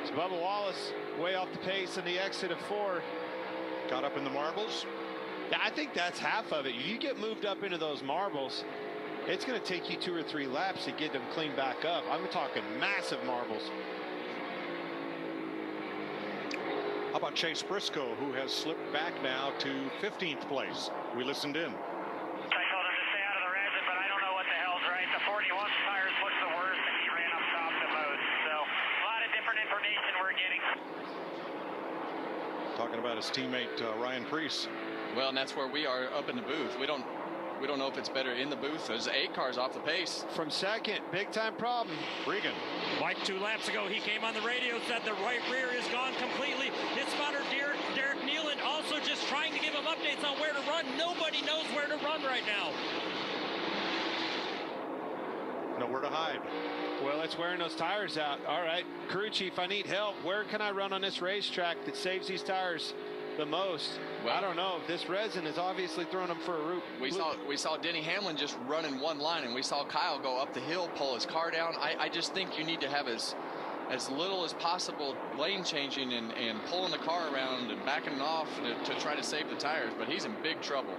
It's Bubba Wallace way off the pace in the exit of 4. Got up in the marbles. Yeah, I think that's half of it. You get moved up into those marbles, it's going to take you 2 or 3 laps to get them clean back up. I'm talking massive marbles. How about Chase Briscoe, who has slipped back now to 15th place? We listened in. I told him to stay out of the resin, but I don't know what the hell's right. The 41 tires look the worst, and he ran up top the most. So a lot of different information we're getting. Talking about his teammate Ryan Preece. Well, and that's where we are up in the booth. We don't know if it's better in the booth. There's 8 cars off the pace. From second, big time problem. Regan. Like 2 laps ago, he came on the radio, said the right rear is gone completely. His spotter, Derek Nealon, also just trying to give him updates on where to run. Nobody knows where to run right now. Nowhere to hide. Well, it's wearing those tires out. All right, crew chief, I need help. Where can I run on this racetrack that saves these tires the most? Well, I don't know. This resin is obviously throwing them for a loop. We saw Denny Hamlin just run in one line, and we saw Kyle go up the hill, pull his car down. I just think you need to have as little as possible lane changing and pulling the car around and backing it off to try to save the tires. But he's in big trouble.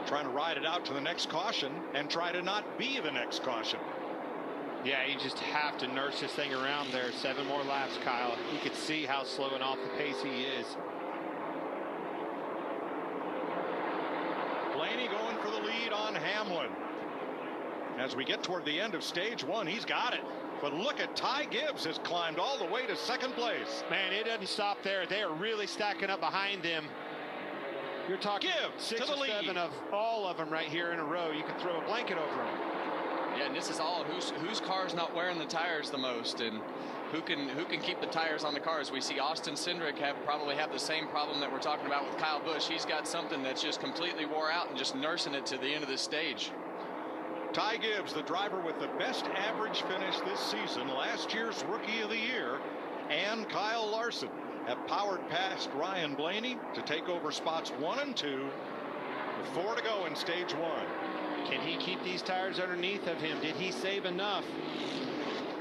Trying to ride it out to the next caution and try to not be the next caution. Yeah, you just have to nurse this thing around there. 7 more laps, Kyle. You can see how slow and off the pace he is. Blaney going for the lead on Hamlin. As we get toward the end of stage 1, he's got it. But look at Ty Gibbs has climbed all the way to 2nd place. Man, it doesn't stop there. They are really stacking up behind them. You're talking Gibbs 6 to the or 7 lead. of all of them right here in a row. You can throw a blanket over them. Yeah, and this is all whose car's not wearing the tires the most, and who can keep the tires on the cars. We see Austin Cindric probably have the same problem that we're talking about with Kyle Busch. He's got something that's just completely wore out and just nursing it to the end of this stage. Ty Gibbs, the driver with the best average finish this season, last year's Rookie of the Year, and Kyle Larson have powered past Ryan Blaney to take over spots 1 and 2 with 4 to go in stage 1. Can he keep these tires underneath of him? Did he save enough?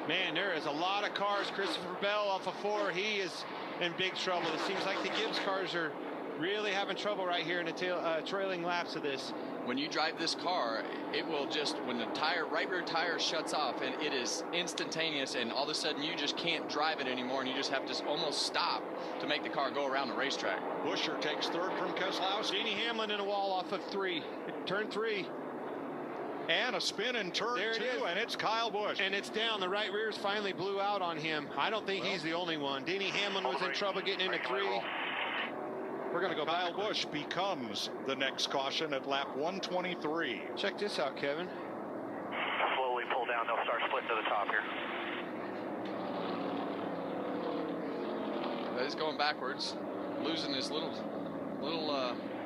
Man, there is a lot of cars. Christopher Bell off of 4. He is in big trouble. It seems like the Gibbs cars are really having trouble right here in the trailing laps of this. When you drive this car, it will just, when the right rear tire shuts off, and it is instantaneous, and all of a sudden you just can't drive it anymore, and you just have to almost stop to make the car go around the racetrack. Buescher takes 3rd from Keselowski. Denny Hamlin in a wall off of 3. Turn 3. And a spin in turn 2, and it's Kyle Busch. And it's down. The right rears finally blew out on him. I don't think he's the only one. Denny Hamlin was in trouble getting into 3. We're going to go Kyle back. Busch becomes the next caution at lap 123. Check this out, Kevin. Slowly pull down. They'll start splitting to the top here. He's going backwards, losing as little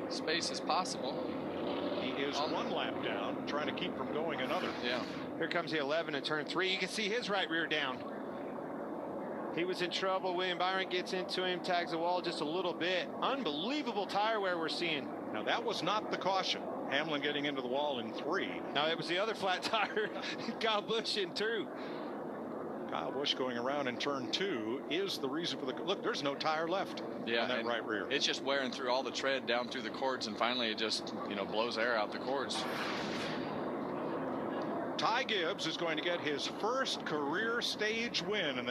space as possible. He is 1 lap down, trying to keep from going another. Yeah. Here comes the 11 in turn 3. You can see his right rear down. He was in trouble. William Byron gets into him, tags the wall just a little bit. Unbelievable tire wear we're seeing. Now that was not the caution. Hamlin getting into the wall in 3. No, it was the other flat tire. Kyle Busch in 2. Kyle Busch going around in turn 2 is the reason for the look. There's no tire left on that right rear. It's just wearing through all the tread down through the cords, and finally it just blows air out the cords. Ty Gibbs is going to get his first career stage win in the